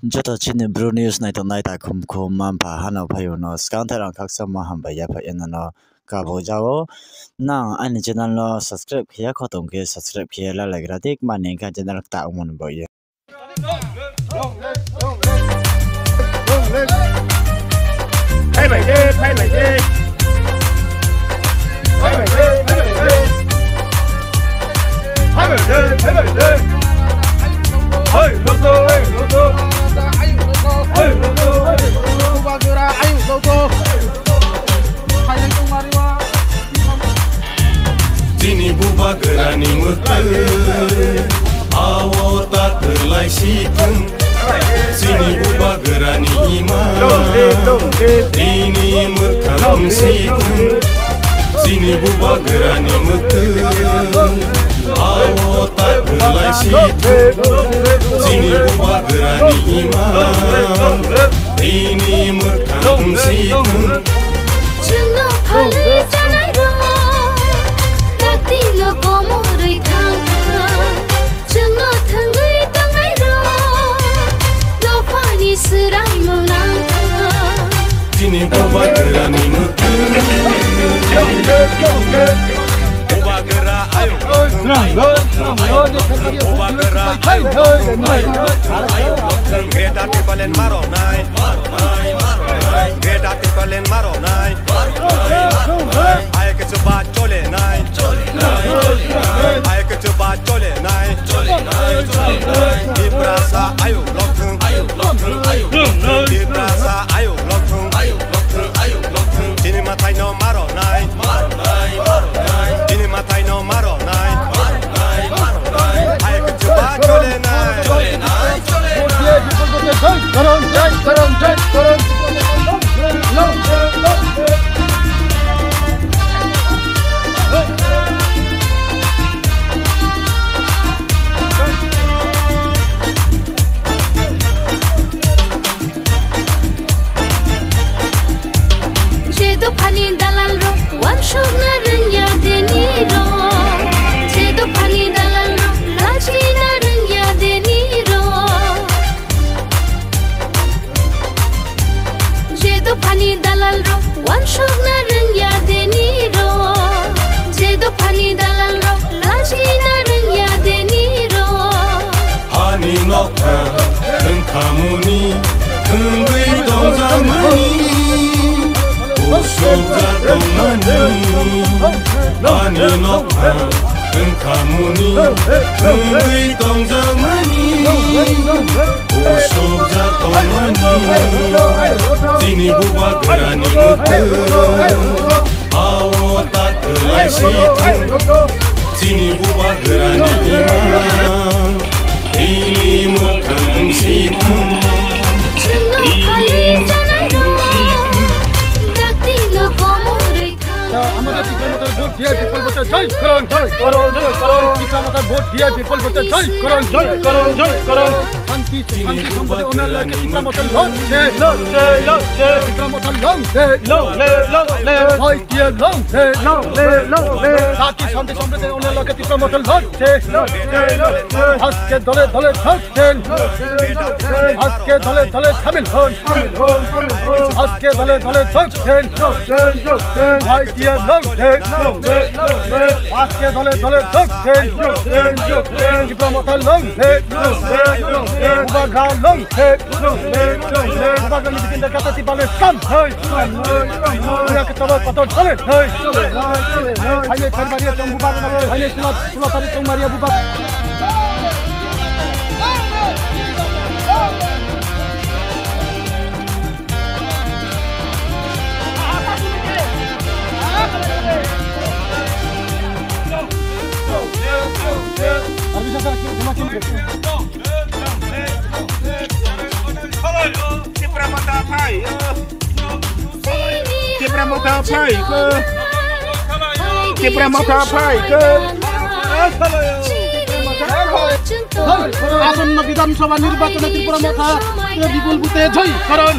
Jota chini Bru News na ito na ita kum mampa hana payo no skantarang kaksa mahamba yapa ina no kabo jawo nang ani channel no subscribe kiya khotong ke subscribe kiya la lagradik mane ka channel ta umon boye Hey mày đi hey mày đi hey mày đi hey mày đi hey mày đi hey lô tô hey lô tô hey lô tô bagera ayo lô tô hai yang tumari wa Sini buba gerani muter awo tak terlai sikun Sini buba gerani iman ini mekam sikun Sini buba gerani muter awo tak terlai sikun Sini buba gerani iman ini mekam sikun Chungo phale janai ro Takti lo komo roi thang Chungo thangai tangai ro Lo pani sirai mo lang Sini buba gerani muter buba gera ayo buba gera ayo Greta tipalen maro nai Greta tipalen maro nai Ayo ke coba chole nai Ayo ke coba chole nai Di prasa ayo lokung Di prasa ayo lokung Sini matai no maro nai Sini matai no maro nai Ayo ke coba chole nai Jedo pani dalal ro wan shogna ranya deni ro Jedo pani dalal ro laji na ranya deni ro Jedo pani dalal ro wan shogna ranya deni ro Jedo pani dalal ro laji na ranya deni ro Hani nokta engkamuni Tungui dongzamani Usuka dongmani Hani nokta engkamuni Tungui dongzamani Usuka dongmani Sini buba gerani muter Awo tak terlai sikun Sini buba gerani iman Ini mukam sikun Chungo phale janai ro Takti lo komo roi thang আমাদের পিতামাতার ভোট দিয়ে বিপুল ভোটে জয় করুন জয় করুন জয় করুন পিতামাতার ভোট দিয়ে বিপুল ভোটে জয় করুন জয় করুন জয় করুন শান্তি শান্তি সম্পদে ওনার লাগে পিতামাতার ভোট দে লো দে লো দে পিতামাতার লং দে লো লে ভয় দিয়ে লং দে লো লে শান্তি শান্তি সম্পদে ওনার লাগে পিতামাতার ভোট দে লো আজকে দলে দলে ভোট দেন আজকে দলে দলে শামিল হন আজকে দলে দলে ভোট দেন ভয় দিয়ে লং দে আজকে দলে দলে ভোট দেন পিতামাতার লং দে বাগা লং দে বাগা নিবিন্দের কাছে পালে কাম হয় ওয়াকে তবে কত চলে হয় হাইলে ফেরবারিয়া চঙ্গু বাগা হাইলে সুলাতারি চঙ্গারিয়া বুবা আসন্ন বিধানসভা নির্বাচনে ত্রিপুরা মাথা বিপুল বুতে জয় করণ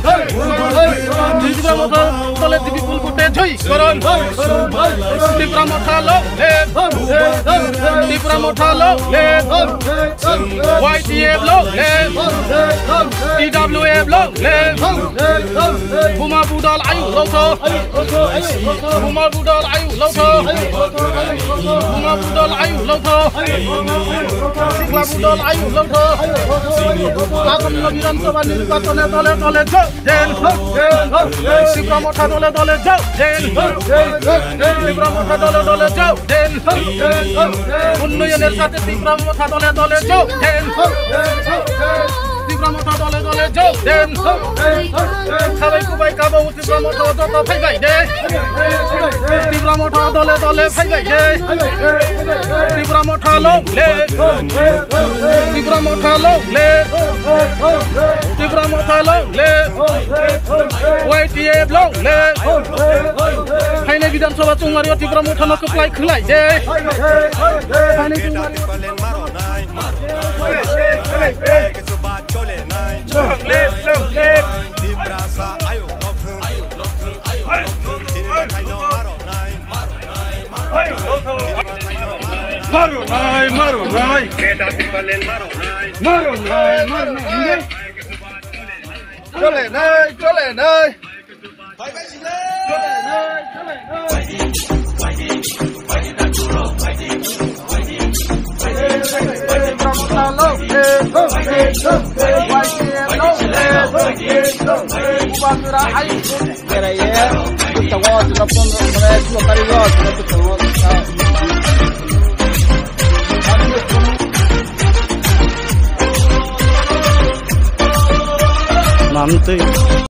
ত্রিপুরা মঠা দলে বিপুল বুতে জয় করণ ত্রিপুরা মঠা লোকে ত্রিপুরা মঠা লোকে YTF লোকে TWF লোকে Buma budal ayu loto Buma budal ayu loto Buma budal ayu loto Sikla budal ayu loto Agam nabiran sabah nirbatone dole dole joden Sikla motha dole dole joden Sikla motha dole dole joden Unnoyoner sathe Sikla motha dole dole joden Sikla motha dole dole joden Sabai kubai kabo Sikla motha dole phaibai de Sikla motha dole dole phaibai de Sikla motha logle Sikla motha logle Sikla motha logle YTF logle Haine bidan sabha chungmario Sikla motha no keplai khulai de Haine chungmario Marunai Keda tipalen Marunai Chole nai Mantu